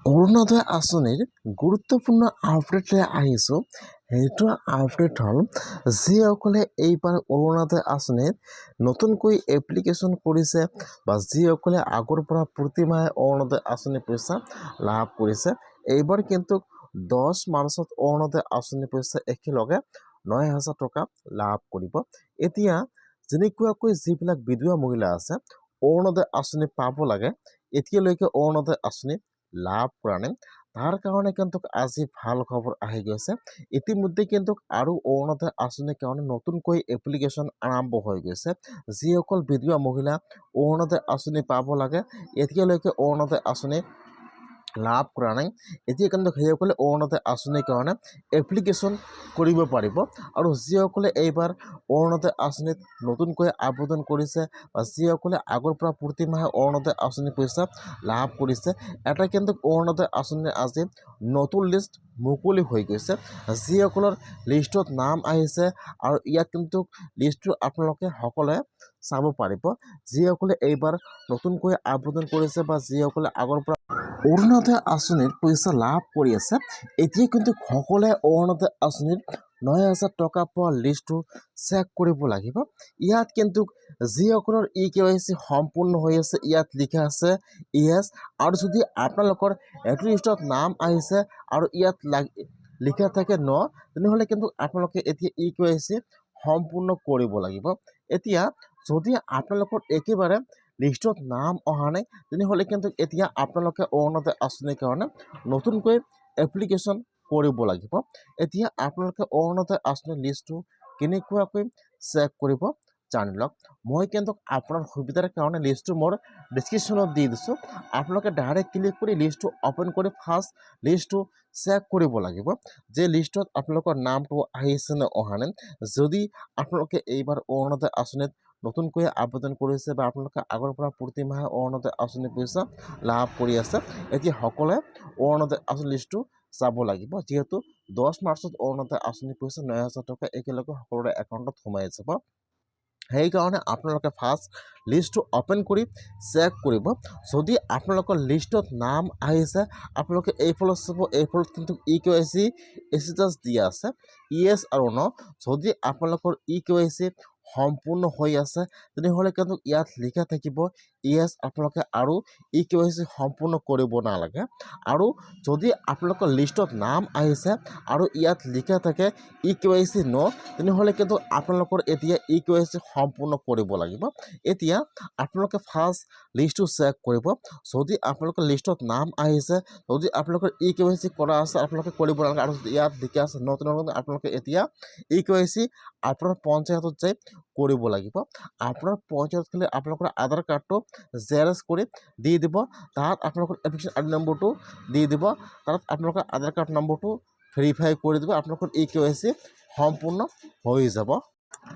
অৰুণোদয় আঁচনিৰ গুৰুত্বপূৰ্ণ আপডেট লৈ আহিছোঁ। সেইটো আপডেট হ'ল যিসকলে এইবাৰ অৰুণোদয় আঁচনিত নতুনকৈ এপ্লিকেশ্যন কৰিছে বা যিসকলে আগৰ পৰা প্ৰতি মাহে অৰুণোদয় আঁচনি পইচা লাভ কৰিছে, এইবাৰ কিন্তু 10 মাৰ্চত অৰুণোদয় আঁচনি পইচা একেলগে 9,000 টকা লাভ কৰিব। এতিয়া যেনেকুৱাকৈ যিবিলাক বিধৱা মহিলা আছে অৰুণোদয় আঁচনি পাব লাগে, এতিয়ালৈকে অৰুণোদয় আঁচনি লাভ কৰা নাই, তাৰ কাৰণে কিন্তু আজি ভাল খবৰ আহি গৈছে। ইতিমধ্যে কিন্তু আৰু অৰুণোদয় আঁচনিৰ কাৰণে নতুনকৈ এপ্লিকেশ্যন আৰম্ভ হৈ গৈছে। যিসকল বিধৱা মহিলা অৰুণোদয় আঁচনি পাব লাগে, এতিয়ালৈকে অৰুণোদয় আঁচনি লাভ কৰা নাই, এতিয়া কিন্তু সেইসকলে অৰুণোদয় আঁচনিৰ কাৰণে এপ্লিকেশ্যন কৰিব পাৰিব। আৰু যিসকলে এইবাৰ অৰুণোদয় আঁচনিত নতুনকৈ আবেদন কৰিছে বা যিসকলে আগৰ পৰা প্ৰতি মাহে অৰুণোদয় আঁচনি পইচা লাভ কৰিছে, এটা কিন্তু অৰুণোদয় আঁচনিৰ আজি নতুন লিষ্ট মুকলি হৈ গৈছে। যিসকলৰ লিষ্টত নাম আহিছে আৰু ইয়াত কিন্তু লিষ্টটো আপোনালোকে সকলোৱে চাব পাৰিব। যিসকলে এইবাৰ নতুনকৈ আবেদন কৰিছে বা যিসকলে আগৰ পৰা অৰুণোদয় আঁচনিৰ পইচা লাভ কৰি আছে, এতিয়া কিন্তু সকলোৱে অৰুণোদয় আঁচনিৰ 9,000 টকা পোৱা লিষ্টটো চেক কৰিব লাগিব। ইয়াত কিন্তু যিসকলৰ EKYC সম্পূৰ্ণ হৈ আছে, ইয়াত লিখা আছে ইয়েছ। আৰু যদি আপোনালোকৰ এইটো লিষ্টত নাম আহিছে আৰু ইয়াত লিখা থাকে ন, তেনেহ'লে কিন্তু আপোনালোকে এতিয়া EKYC সম্পূৰ্ণ কৰিব লাগিব। এতিয়া যদি আপোনালোকৰ একেবাৰে লিষ্টত নাম অহা নাই, তেনেহ'লে কিন্তু এতিয়া আপোনালোকে অৰুণোদয় আঁচনিৰ কাৰণে নতুনকৈ এপ্লিকেশ্যন কৰিব লাগিব। এতিয়া আপোনালোকে অৰুণোদয় আঁচনিৰ লিষ্টটো কেনেকুৱাকৈ চেক কৰিব জানি লওক। মই কিন্তু আপোনাৰ সুবিধাৰ কাৰণে লিষ্টটো মোৰ ডিছক্ৰিপশ্যনত দি দিছোঁ। আপোনালোকে ডাইৰেক্ট ক্লিক কৰি লিষ্টটো অ'পেন কৰি ফাৰ্ষ্ট লিষ্টটো চেক কৰিব লাগিব যে লিষ্টত আপোনালোকৰ নামটো আহিছে নে অহা নাই। যদি আপোনালোকে এইবাৰ অৰুণোদয় আঁচনিত নতুনকৈ আবেদন কৰিছে বা আপোনালোকে আগৰ পৰা প্ৰতি মাহে অৰুণোদয় আঁচনি পইচা লাভ কৰি আছে, এতিয়া সকলোৱে অৰুণোদয় আঁচনি লিষ্টটো চাব লাগিব। যিহেতু 10 মাৰ্চত অৰুণোদয় আঁচনি পইচা 9,000 টকা একেলগে সকলোৰে একাউণ্টত সোমাই যাব। সেইকাৰণে আপোনালোকে ফাৰ্ষ্ট লিষ্টটো অ'পেন কৰি চেক কৰিব। যদি আপোনালোকৰ লিষ্টত নাম আহিছে, আপোনালোকে এইফালত চাব, এইফালত কিন্তু EKYC ষ্টেটাছ দিয়া আছে ইয়েছ আৰু ন। যদি আপোনালোকৰ EKYC সম্পূৰ্ণ হৈ আছে, তেনেহ'লে কিন্তু ইয়াত লিখা থাকিব ইয়েছ, আপোনালোকে আৰু EKYC সম্পূৰ্ণ কৰিব নালাগে। আৰু যদি আপোনালোকৰ লিষ্টত নাম আহিছে আৰু ইয়াত লিখা থাকে EKYC ন, তেনেহ'লে কিন্তু আপোনালোকৰ এতিয়া EKYC সম্পূৰ্ণ কৰিব লাগিব। এতিয়া আপোনালোকে ফাৰ্ষ্ট লিষ্টটো চেক কৰিব। যদি আপোনালোকৰ লিষ্টত নাম আহিছে, যদি আপোনালোকৰ EKYC কৰা আছে, আপোনালোকে কৰিব নালাগে। আৰু ইয়াত লিখা আছে ন, তেনেহ'লে আপোনালোকে এতিয়া EKYC আপোনাৰ পঞ্চায়তত যাই কৰিব লাগিব। আপোনাৰ পঞ্চায়ত গ'লে আপোনালোকৰ আধাৰ কাৰ্ডটো জেৰক্স কৰি দি দিব, তাত আপোনালোকৰ এপ্লিকেশ্যন ID নম্বৰটো দি দিব, তাত আপোনালোকৰ আধাৰ কাৰ্ড নম্বৰটো ভেৰিফাই কৰি দিব, আপোনালোকৰ EKYC সম্পূৰ্ণ হৈ যাব।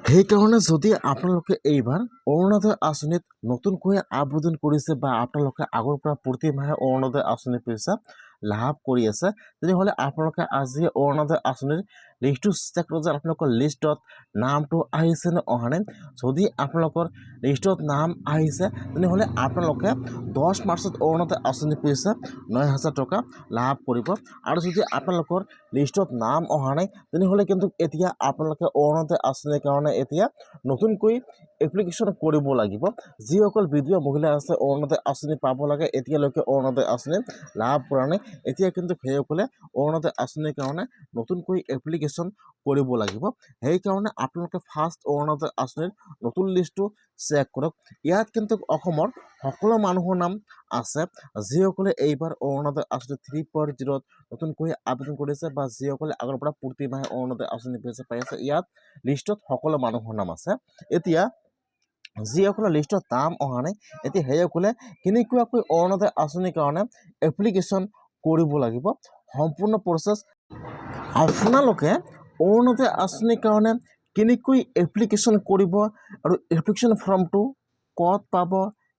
সেইকাৰণে যদি আপোনালোকে এইবাৰ অৰুণোদয় আঁচনিত নতুনকৈ আবেদন কৰিছে বা আপোনালোকে আগৰ পৰা প্ৰতি মাহে অৰুণোদয় আঁচনিৰ পইচা লাভ কৰি আছে, তেনেহ'লে আপোনালোকে আজি অৰুণোদয় আঁচনিৰ লিষ্টটো চেক কৰক যে আপোনালোকৰ লিষ্টত নামটো আহিছে নে অহা নাই। যদি আপোনালোকৰ লিষ্টত নাম আহিছে, তেনেহ'লে আপোনালোকে 10 মাৰ্চত অৰুণোদয় আঁচনিৰ পইচা 9,000 টকা লাভ কৰিব। আৰু যদি আপোনালোকৰ লিষ্টত নাম অহা নাই, তেনেহ'লে কিন্তু এতিয়া আপোনালোকে অৰুণোদয় আঁচনিৰ কাৰণে এতিয়া নতুনকৈ এপ্লিকেশ্যন কৰিব লাগিব। যিসকল বিধৱা মহিলা আছে অৰুণোদয় আঁচনি পাব লাগে, এতিয়ালৈকে অৰুণোদয় আঁচনি লাভ কৰা নাই, এতিয়া কিন্তু সেইসকলে অৰুণোদয় আঁচনিৰ কাৰণে নতুনকৈ এপ্লিকেশ্যন কৰিব লাগিব। সেইকাৰণে আপোনালোকে ফাৰ্ষ্ট অৰুণোদয় আঁচনিৰ নতুন লিষ্টটো চেক কৰক। ইয়াত কিন্তু অসমৰ সকলো মানুহৰ নাম আছে যিসকলে এইবাৰ অৰুণোদয় আঁচনি 3.0ত নতুনকৈ আবেদন কৰিছে বা যিসকলে আগৰ পৰা প্ৰতি মাহে অৰুণোদয় আঁচনি পইচা পাই আছে, ইয়াত লিষ্টত সকলো মানুহৰ নাম আছে। এতিয়া যিসকলৰ লিষ্টত নাম অহা নাই, এতিয়া সেইসকলে কেনেকুৱাকৈ অৰুণোদয় আঁচনিৰ কাৰণে এপ্লিকেশ্যন কৰিব লাগিব, সম্পূৰ্ণ প্ৰচেছ আপোনালোকে অৰুণোদয় আঁচনিৰ কাৰণে কেনেকৈ এপ্লিকেশ্যন কৰিব আৰু এপ্লিকেশ্যন ফৰ্মটো ক'ত পাব,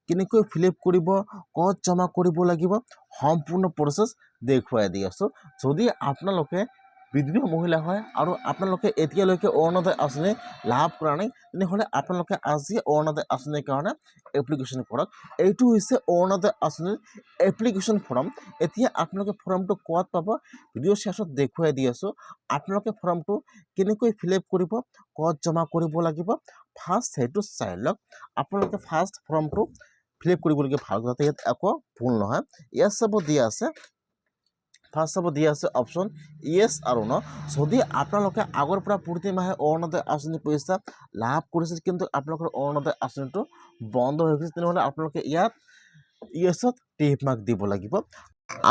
কেনেকৈ ফিল আপ কৰিব, ক'ত জমা কৰিব লাগিব, সম্পূৰ্ণ প্ৰচেছ দেখুৱাই দি আছোঁ। যদি আপোনালোকে বিধৱা মহিলা হয় আৰু আপোনালোকে এতিয়ালৈকে অৰুণোদয় আঁচনি লাভ কৰা নাই তেনেহ'লে আপোনালোকে আজি অৰুণোদয় আঁচনিৰ কাৰণে এপ্লিকেশ্যন কৰক। এইটো হৈছে অৰুণোদয় আঁচনিৰ এপ্লিকেশ্যন ফৰ্ম। এতিয়া আপোনালোকে ফৰ্মটো ক'ত পাব ভিডিঅ' শেষত দেখুৱাই দি আছোঁ। আপোনালোকে ফৰ্মটো কেনেকৈ ফিল আপ কৰিব, ক'ত জমা কৰিব লাগিব ফাৰ্ষ্ট সেইটো চাই লওক। আপোনালোকে ফাৰ্ষ্ট ফৰ্মটো ফিল আপ কৰিবলগীয়া ভাল যাতে ইয়াত একো ভুল নহয়। ইয়াত চাব দিয়া আছে ফাৰ্ষ্ট চাব দিয়া আছে অপশ্যন ইয়েছ আৰু ন। যদি আপোনালোকে আগৰ পৰা প্ৰতি মাহে অৰুণোদয় আঁচনি পইচা লাভ কৰিছিল কিন্তু আপোনালোকৰ অৰুণোদয় আঁচনিটো বন্ধ হৈ গৈছে তেনেহ'লে আপোনালোকে ইয়াত ইয়েছত টিক মাৰ্ক দিব লাগিব।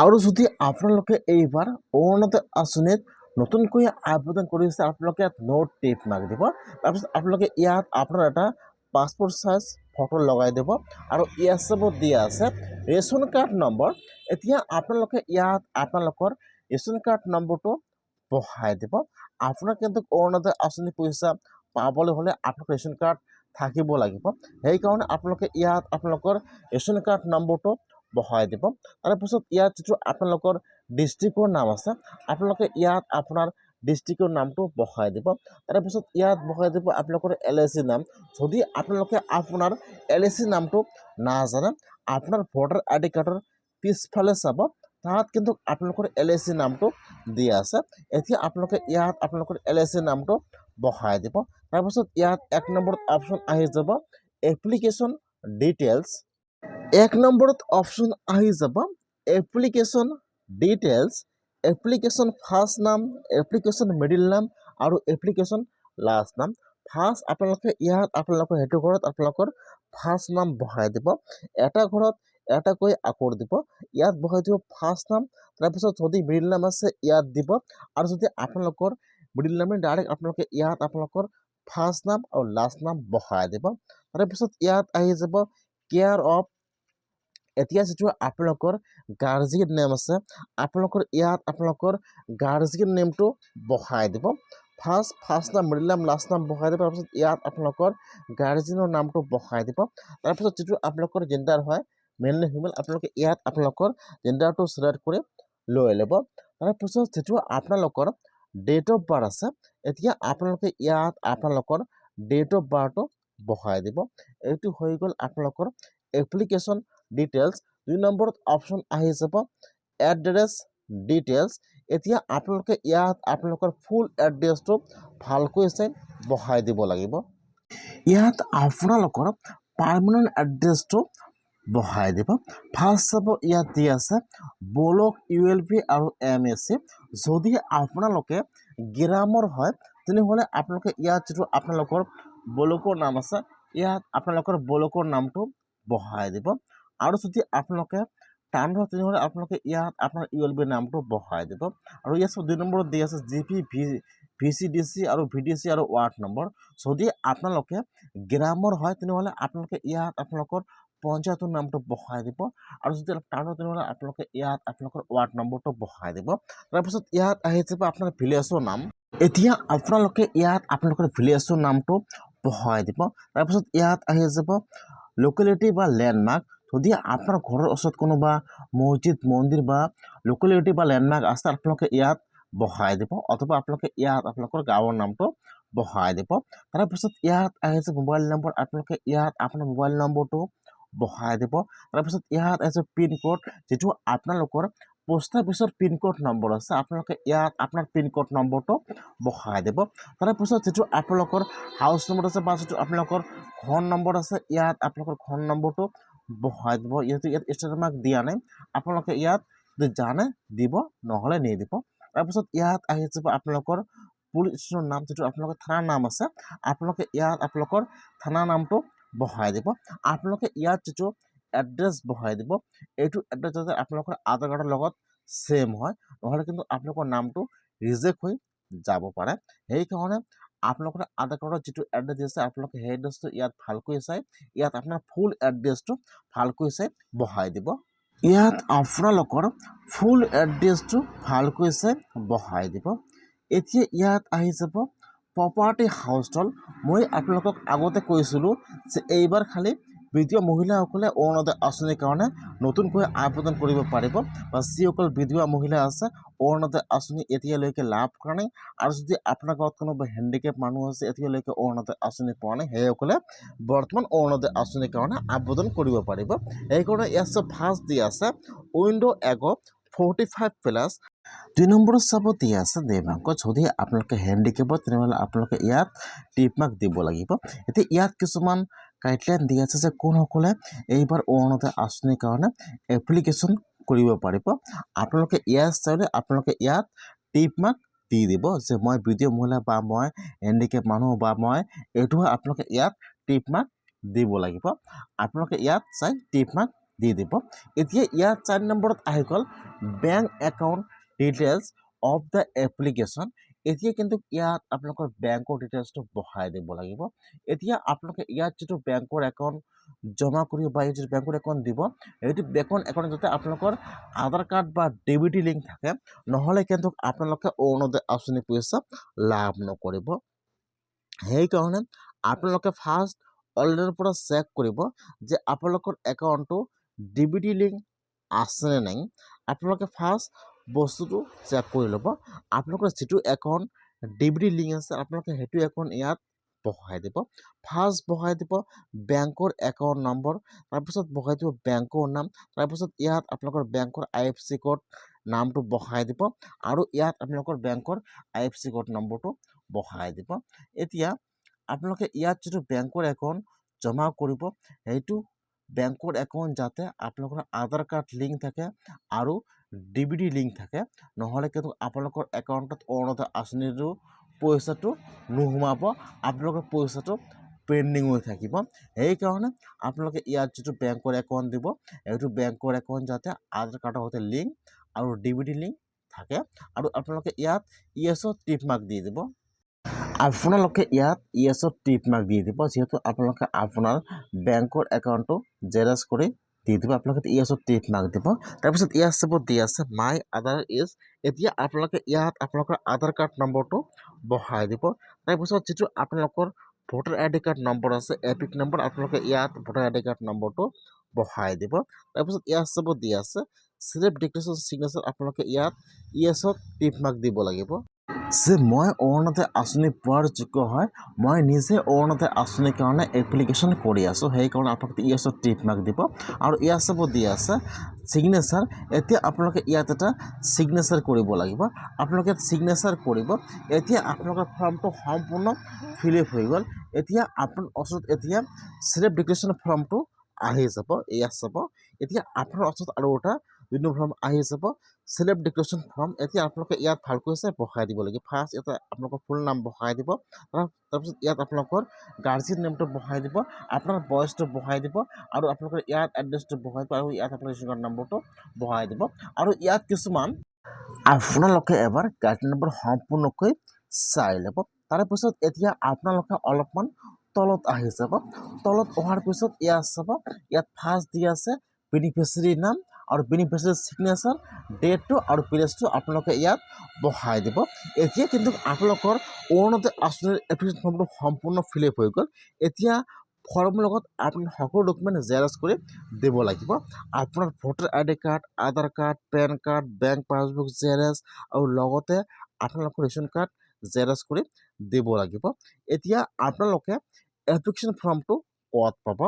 আৰু যদি আপোনালোকে এইবাৰ অৰুণোদয় আঁচনিত নতুনকৈ আবেদন কৰিছে আপোনালোকে ইয়াত ন' টিক মাৰ্ক দিব। তাৰপিছত আপোনালোকে ইয়াত আপোনাৰ এটা পাছপোৰ্ট চাইজ ফটো লগাই দিব আৰু ইয়াত চাব দিয়া আছে ৰেচন কাৰ্ড নম্বৰ। এতিয়া আপোনালোকে ইয়াত আপোনালোকৰ ৰেচন কাৰ্ড নম্বৰটো বহাই দিব। আপোনাৰ কিন্তু অৰুণোদয় আঁচনি পইচা পাবলৈ হ'লে আপোনালোকৰ ৰেচন কাৰ্ড থাকিব লাগিব। সেইকাৰণে আপোনালোকে ইয়াত আপোনালোকৰ ৰেচন কাৰ্ড নম্বৰটো বহাই দিব। তাৰপিছত ইয়াত যিটো আপোনালোকৰ ডিষ্ট্ৰিক্টৰ নাম আছে আপোনালোকে ইয়াত আপোনাৰ ডিষ্ট্ৰিক্টৰ নামটো বহাই দিব। তাৰপিছত ইয়াত বহাই দিব আপোনালোকৰ LIC নাম। যদি আপোনালোকে আপোনাৰ LIC নামটো নাজানে আপোনাৰ ভোটাৰ ID কাৰ্ডৰ পিছফালে চাব তাত কিন্তু আপোনালোকৰ LIC নামটো দিয়া আছে। এতিয়া আপোনালোকে ইয়াত আপোনালোকৰ LIC নামটো বহাই দিব। তাৰপিছত ইয়াত 1 নম্বৰত অপশ্যন আহি যাব এপ্লিকেশ্যন ডিটেইলছ। 1 নম্বৰত অপশ্যন আহি যাব এপ্লিকেশ্যন ডিটেইলছ, এপ্লিকেশ্যন ফাৰ্ষ্ট নাম, এপ্লিকেশ্যন মিডিল নাম আৰু এপ্লিকেশ্যন লাষ্ট নাম। ফাৰ্ষ্ট আপোনালোকে ইয়াত আপোনালোকৰ সেইটো ঘৰত আপোনালোকৰ ফাৰ্ষ্ট নাম বহাই দিব। এটা ঘৰত এটাকৈ আখৰ দিব। ইয়াত বহাই দিব ফাৰ্ষ্ট নাম। তাৰপিছত যদি মিডিল নাম আছে ইয়াত দিব আৰু যদি আপোনালোকৰ মিডিল নামে ডাইৰেক্ট আপোনালোকে ইয়াত আপোনালোকৰ ফাৰ্ষ্ট নাম আৰু লাষ্ট নাম বহাই দিব। তাৰপিছত ইয়াত আহি যাব কেয়াৰ অফ। এতিয়া যিটো আপোনালোকৰ গাৰ্জিয়ান নেম আছে আপোনালোকৰ ইয়াত আপোনালোকৰ গাৰ্জিয়ান নেমটো বহাই দিব। ফাৰ্ষ্ট নাম, মিডিল নাম, লাষ্ট নাম বহাই দিব। তাৰপিছত ইয়াত আপোনালোকৰ গাৰ্জিয়ানৰ নামটো বহাই দিব। তাৰপিছত যিটো আপোনালোকৰ জেণ্ডাৰ হয় মেল নে ফিমেল আপোনালোকে ইয়াত আপোনালোকৰ জেণ্ডাৰটো চিলেক্ট কৰি লৈ ল'ব। তাৰপিছত যিটো আপোনালোকৰ ডেট অফ বাৰ্থ আছে এতিয়া আপোনালোকে ইয়াত আপোনালোকৰ ডেট অফ বাৰ্থটো বহাই দিব। এইটো হৈ গ'ল আপোনালোকৰ এপ্লিকেশ্যন ডিটেইলছ। 2 নম্বৰত অপশ্যন আহি যাব এড্ৰেছ ডিটেইলছ। এতিয়া আপোনালোকে ইয়াত আপোনালোকৰ ফুল এড্ৰেছটো ভালকৈ চাই বহাই দিব লাগিব। ইয়াত আপোনালোকৰ পাৰ্মানেণ্ট এড্ৰেছটো বহাই দিব। ফাৰ্ষ্ট চাব ইয়াত দি আছে ব্লক ULB আৰু MSC। যদি আপোনালোকে গ্ৰামৰ হয় তেনেহ'লে আপোনালোকে ইয়াত যিটো আপোনালোকৰ ব্লকৰ নাম আছে ইয়াত আপোনালোকৰ ব্লকৰ নামটো বহাই দিব। আৰু যদি আপোনালোকে টাউন হয় তেনেহ'লে আপোনালোকে ইয়াত আপোনাৰ ULB নামটো বহাই দিব। আৰু ইয়াত 2 নম্বৰত দি আছে GP, VCDC আৰু VDC আৰু ৱাৰ্ড নম্বৰ। যদি আপোনালোকে গ্ৰামৰ হয় তেনেহ'লে আপোনালোকে ইয়াত আপোনালোকৰ পঞ্চায়তৰ নামটো বহাই দিব। আৰু যদি টাউনত তেনেহ'লে আপোনালোকে ইয়াত আপোনালোকৰ ৱাৰ্ড নম্বৰটো বহাই দিব। তাৰপিছত ইয়াত আহি যাব আপোনাৰ ভিলেজৰ নাম। এতিয়া আপোনালোকে ইয়াত আপোনালোকৰ ভিলেজৰ নামটো বহাই দিব। তাৰপিছত ইয়াত আহি যাব লোকেলিটি বা লেণ্ডমাৰ্ক। যদি আপোনাৰ ঘৰৰ ওচৰত কোনোবা মছজিদ, মন্দিৰ বা লোকেলিটি বা লেণ্ডমাৰ্ক আছে আপোনালোকে ইয়াত বহাই দিব অথবা আপোনালোকে ইয়াত আপোনালোকৰ গাঁৱৰ নামটো বহাই দিব। তাৰপিছত ইয়াত আহি যাব মোবাইল নম্বৰ। আপোনালোকে ইয়াত আপোনাৰ মোবাইল নম্বৰটো বহাই দিব। তাৰপিছত ইয়াত আছে পিনক'ড, যিটো আপোনালোকৰ পোষ্ট অফিচৰ পিনক'ড নম্বৰ আছে আপোনালোকে ইয়াত আপোনাৰ পিনক'ড নম্বৰটো বহাই দিব। তাৰপিছত যিটো আপোনালোকৰ হাউচ নম্বৰ আছে বা যিটো আপোনালোকৰ ঘৰ নম্বৰ আছে ইয়াত আপোনালোকৰ ঘৰ নম্বৰটো বহাই দিব। ইয়াত ষ্টাৰ মাৰ্ক দিয়া নাই আপোনালোকে ইয়াত যদি জানে দিব নহ'লে নিদিব। তাৰপিছত ইয়াত আহি যাব আপোনালোকৰ পুলিচ ষ্টেচনৰ নাম, যিটো আপোনালোকৰ থানাৰ নাম আছে আপোনালোকে ইয়াত আপোনালোকৰ থানাৰ নামটো বহাই দিব। আপোনালোকে ইয়াত যিটো এড্ৰেছ বহাই দিব এইটো এড্ৰেছ যাতে আপোনালোকৰ আধাৰ কাৰ্ডৰ লগত ছেম হয় নহ'লে কিন্তু আপোনালোকৰ নামটো ৰিজেক্ট হৈ যাব পাৰে। সেইকাৰণে আপোনালোকৰ আধাৰ কাৰ্ডত যিটো এড্ৰেছ আছে আপোনালোকে সেই এড্ৰেছটো ইয়াত ভালকৈ চাই ইয়াত আপোনাৰ ফুল এড্ৰেছটো ভালকৈ চাই বহাই দিব। ইয়াত আপোনালোকৰ ফুল এড্ৰেছটো ভালকৈ চাই বহাই দিব। এতিয়া ইয়াত আহি যাব প্ৰপাৰ্টি হাউচ হোল্ড। মই আপোনালোকক আগতে কৈছিলোঁ যে এইবাৰ খালি বিধৱা মহিলাসকলে অৰুণোদয় আঁচনিৰ কাৰণে নতুনকৈ আবেদন কৰিব পাৰিব বা যিসকল বিধৱা মহিলা আছে অৰুণোদয় আঁচনি এতিয়ালৈকে লাভ কৰা নাই আৰু যদি আপোনাৰ গাঁৱত কোনোবা হেণ্ডিকেপ মানুহ আছে এতিয়ালৈকে অৰুণোদয় আঁচনি পোৱা নাই সেইসকলে বৰ্তমান অৰুণোদয় আঁচনিৰ কাৰণে আবেদন কৰিব পাৰিব। সেইকাৰণে ইয়াত ফাৰ্ষ্ট দি আছে উইণ্ড' এগ 45+। 2 নম্বৰত চাব দিয়া আছে দেৱাংক যদি আপোনালোকে হেণ্ডিকেপত তেনেহ'লে আপোনালোকে ইয়াত টিক মাৰ্ক দিব লাগিব। এতিয়া ইয়াত কিছুমান গাইডলাইন দিয়া আছে যে কোনসকলে এইবাৰ অৰুণোদয় আঁচনিৰ কাৰণে এপ্লিকেশ্যন কৰিব পাৰিব। আপোনালোকে ইয়াত চাইলে আপোনালোকে ইয়াত টিক মাৰ্ক দি দিব যে মই বিধৱা মহিলা বা মই হেণ্ডিকেপ মানুহ বা মই এইটো আপোনালোকে ইয়াত টিক মাৰ্ক দিব লাগিব। আপোনালোকে ইয়াত চাই টিক মাৰ্ক দি দিব। এতিয়া ইয়াত 4 নম্বৰত আহি গ'ল bank account details of the application. এতিয়া কিন্তু ইয়াত আপোনালোকৰ বেংকৰ ডিটেইলছটো বহাই দিব লাগিব। এতিয়া আপোনালোকে ইয়াত যিটো বেংকৰ একাউণ্ট জমা কৰিব বা যিটো বেংকৰ একাউণ্ট দিব সেইটো বেংকৰ একাউণ্ট যাতে আপোনালোকৰ আধাৰ কাৰ্ড বা ডেবিটি লিংক থাকে নহ'লে কিন্তু আপোনালোকে অৰুণোদয় আঁচনি পইচা লাভ নকৰিব। সেইকাৰণে আপোনালোকে ফাৰ্ষ্ট অনলাইনৰ পৰা চেক কৰিব যে আপোনালোকৰ একাউণ্টটো ডেবিটি লিংক আছেনে নাই। আপোনালোকে ফাৰ্ষ্ট বস্তুটো চেক কৰি ল'ব। আপোনালোকৰ যিটো একাউণ্ট ডেবিটি লিংক আছে আপোনালোকে সেইটো একাউণ্ট ইয়াত বহাই দিব। ফাৰ্ষ্ট বহাই দিব বেংকৰ একাউণ্ট নম্বৰ, তাৰপিছত বহাই দিব বেংকৰ নাম, তাৰপিছত ইয়াত আপোনালোকৰ বেংকৰ IFC কোড নামটো বহাই দিব আৰু ইয়াত আপোনালোকৰ বেংকৰ IFC কোড নম্বৰটো বহাই দিব। এতিয়া আপোনালোকে ইয়াত যিটো বেংকৰ একাউণ্ট জমা কৰিব সেইটো বেংকৰ একাউণ্ট যাতে আপোনালোকৰ আধাৰ কাৰ্ড লিংক থাকে আৰু ডেবিটি লিংক থাকে নহ'লে কিন্তু আপোনালোকৰ একাউণ্টত অৰুণোদয় আঁচনিৰ পইচাটো নোসোমাব, আপোনালোকৰ পইচাটো পেণ্ডিং হৈ থাকিব। সেইকাৰণে আপোনালোকে ইয়াত যিটো বেংকৰ একাউণ্ট দিব এইটো বেংকৰ একাউণ্ট যাতে আধাৰ কাৰ্ডৰ সৈতে লিংক আৰু ডেবিটি লিংক থাকে আৰু আপোনালোকে ইয়াত ইয়েছত টিক মাৰ্ক দি দিব। আপোনালোকে ইয়াত ইয়েছত টিক মাৰ্ক দি দিব যিহেতু আপোনালোকে আপোনাৰ বেংকৰ একাউণ্টটো জেৰক্স কৰি দি দিব। আপোনালোকে ইয়েছত টিক মাৰ্ক দিব। তাৰপিছত ইয়াত চাব দি আছে মাই আধাৰ ইজ। এতিয়া আপোনালোকে ইয়াত আপোনালোকৰ আধাৰ কাৰ্ড নম্বৰটো বহাই দিব। তাৰপিছত যিটো আপোনালোকৰ ভোটাৰ ID কাৰ্ড নম্বৰ আছে এপিক নম্বৰ আপোনালোকে ইয়াত ভোটাৰ ID কাৰ্ড নম্বৰটো বহাই দিব। তাৰপিছত ইয়াত চাব দি আছে চেল্ফ ডিক্লেৰেশ্যন চিগনেচাৰ আপোনালোকে ইয়াত ইয়েছত টিক মাৰ্ক দিব লাগিব যে মই অৰুণোদয় আঁচনি পোৱাৰ যোগ্য হয়, মই নিজে অৰুণোদয় আঁচনিৰ কাৰণে এপ্লিকেশ্যন কৰি আছোঁ, সেইকাৰণে আপোনালোকে ইয়েছত টিক মাৰ্ক দিব। আৰু ইয়াত চাব দি আছে চিগনেচাৰ। এতিয়া আপোনালোকে ইয়াত এটা চিগনেচাৰ কৰিব লাগিব। আপোনালোকে ইয়াত চিগনেচাৰ কৰিব। এতিয়া আপোনালোকৰ ফৰ্মটো সম্পূৰ্ণ ফিল আপ হৈ গ'ল। এতিয়া আপোনাৰ ওচৰত এতিয়া চেল্ফ ডিক্লেৰেশ্যন ফৰ্মটো আহি যাব। ইয়াত চাব এতিয়া আপোনাৰ ওচৰত আৰু এটা দুই ফৰ্ম আহি যাব চেল্ফ ডিক্লেৰেশ্যন ফৰ্ম। এতিয়া আপোনালোকে ইয়াত ভালকৈ চাই বহাই দিব লাগিব। ফাৰ্ষ্ট ইয়াত আপোনালোকৰ ফুল নাম বহাই দিব, তাৰপিছত ইয়াত আপোনালোকৰ গাৰ্জিয়ান নেমটো বহাই দিব, আপোনাৰ বয়সটো বহাই দিব আৰু আপোনালোকৰ ইয়াত এড্ৰেছটো বহাই দিব আৰু ইয়াত আপোনাৰ ৰেচন কাৰ্ড নম্বৰটো বহাই দিব। আৰু ইয়াত কিছুমান আপোনালোকে এবাৰ গাৰ্জিয়ান নম্বৰ সম্পূৰ্ণকৈ চাই ল'ব। তাৰপিছত এতিয়া আপোনালোকে অলপমান তলত আহি যাব। তলত অহাৰ পিছত ইয়াত চাব ইয়াত ফাৰ্ষ্ট দি আছে বেনিফিচিয়াৰী নাম আৰু বেনিফিচিয়াৰী চিগনেচাৰ, ডেটটো আৰু প্লেচটো আপোনালোকে ইয়াত বহাই দিব। এতিয়া কিন্তু আপোনালোকৰ অৰুণোদয় আঁচনিৰ এপ্লিকেশ্যন ফৰ্মটো সম্পূৰ্ণ ফিল আপ হৈ গ'ল। এতিয়া ফৰ্মৰ লগত আপোনাৰ সকলো ডকুমেণ্ট জেৰক্স কৰি দিব লাগিব। আপোনাৰ voter ID card, Aadhaar card, PAN card, bank passbook xerox আৰু লগতে আপোনালোকৰ ৰেচন কাৰ্ড জেৰক্স কৰি দিব লাগিব। এতিয়া আপোনালোকে এপ্লিকেশ্যন ফৰ্মটো ক'ত পাব?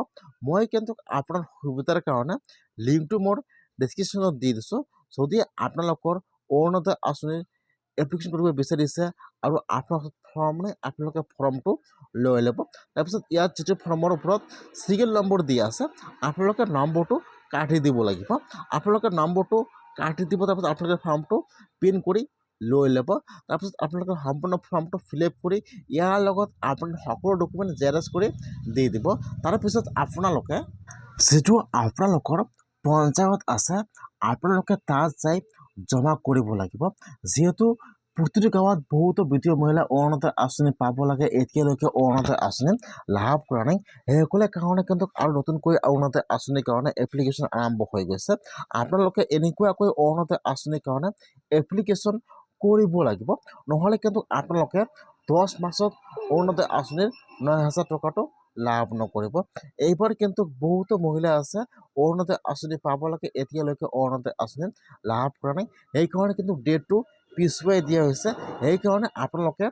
মই কিন্তু আপোনাৰ সুবিধাৰ কাৰণে লিংকটো মোৰ ডেছক্ৰিপশ্যনত দি দিছোঁ। যদি আপোনালোকৰ অৰুণোদয় আঁচনিৰ এপ্লিকেশ্যন কৰিব বিচাৰিছে আৰু আপোনাৰ ফৰ্ম নাই আপোনালোকে ফৰ্মটো লৈ ল'ব। তাৰপিছত ইয়াত যিটো ফৰ্মৰ ওপৰত চিৰিয়েল নম্বৰ দিয়া আছে আপোনালোকে নম্বৰটো কাটি দিব লাগিব। আপোনালোকে নম্বৰটো কাটি দিব, তাৰপিছত আপোনালোকে ফৰ্মটো প্ৰিণ্ট কৰি লৈ ল'ব। তাৰপিছত আপোনালোকে সম্পূৰ্ণ ফৰ্মটো ফিল আপ কৰি ইয়াৰ লগত আপোনাৰ সকলো ডকুমেণ্ট জেৰক্স কৰি দি দিব। তাৰপিছত আপোনালোকে যিটো আপোনালোকৰ পঞ্চায়ত আছে আপোনালোকে তাত যাই জমা কৰিব লাগিব। যিহেতু প্ৰতিটো গাঁৱত বহুতো বিধৱা মহিলা অৰুণোদয় আঁচনি পাব লাগে, এতিয়ালৈকে অৰুণোদয় আঁচনি লাভ কৰা নাই। সেইসকলে কাৰণে কিন্তু আৰু নতুনকৈ অৰুণোদয় আঁচনিৰ কাৰণে এপ্লিকেশ্যন আৰম্ভ হৈ গৈছে। আপোনালোকে এনেকুৱাকৈ অৰুণোদয় আঁচনিৰ কাৰণে এপ্লিকেশ্যন কৰিব লাগিব, নহ'লে কিন্তু আপোনালোকে 10 মাৰ্চত অৰুণোদয় আঁচনিৰ 9,000 টকাটো লাভ নকৰিব। এইবাৰ কিন্তু বহুতো মহিলা আছে অৰুণোদয় আঁচনি পাব লাগে, এতিয়ালৈকে অৰুণোদয় আঁচনি লাভ কৰা নাই। সেইকাৰণে কিন্তু ডেটটো পিছুৱাই দিয়া হৈছে। সেইকাৰণে আপোনালোকে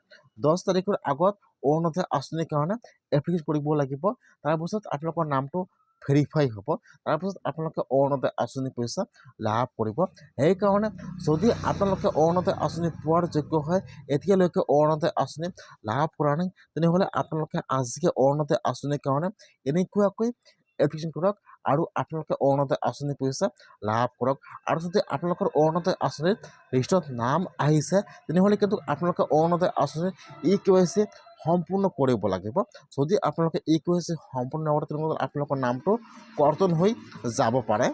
10 তাৰিখৰ আগত অৰুণোদয় আঁচনিৰ কাৰণে এপ্লিকেশ্যন কৰিব লাগিব। তাৰপিছত আপোনালোকৰ নামটো ভেৰিফাই হ'ব। তাৰপিছত আপোনালোকে অৰুণোদয় আঁচনি পইচা লাভ কৰিব। সেইকাৰণে যদি আপোনালোকে অৰুণোদয় আঁচনি পোৱাৰ যোগ্য হয়, এতিয়ালৈকে অৰুণোদয় আঁচনি লাভ কৰা নাই, তেনেহ'লে আপোনালোকে আজিকে অৰুণোদয় আঁচনিৰ কাৰণে এনেকুৱাকৈ এপ্লিকেশ্যন কৰক আৰু আপোনালোকে অৰুণোদয় আঁচনি পইচা লাভ কৰক। আৰু যদি আপোনালোকৰ অৰুণোদয় আঁচনিৰ লিষ্টত নাম আহিছে, তেনেহ'লে কিন্তু আপোনালোকে অৰুণোদয় আঁচনিৰ EKYC সম্পূৰ্ণ কৰিব লাগিব। যদি আপোনালোকে EKYC সম্পূৰ্ণ নকৰে, তেনেহ'লে আপোনালোকৰ নামটো কৰ্তন হৈ যাব পাৰে।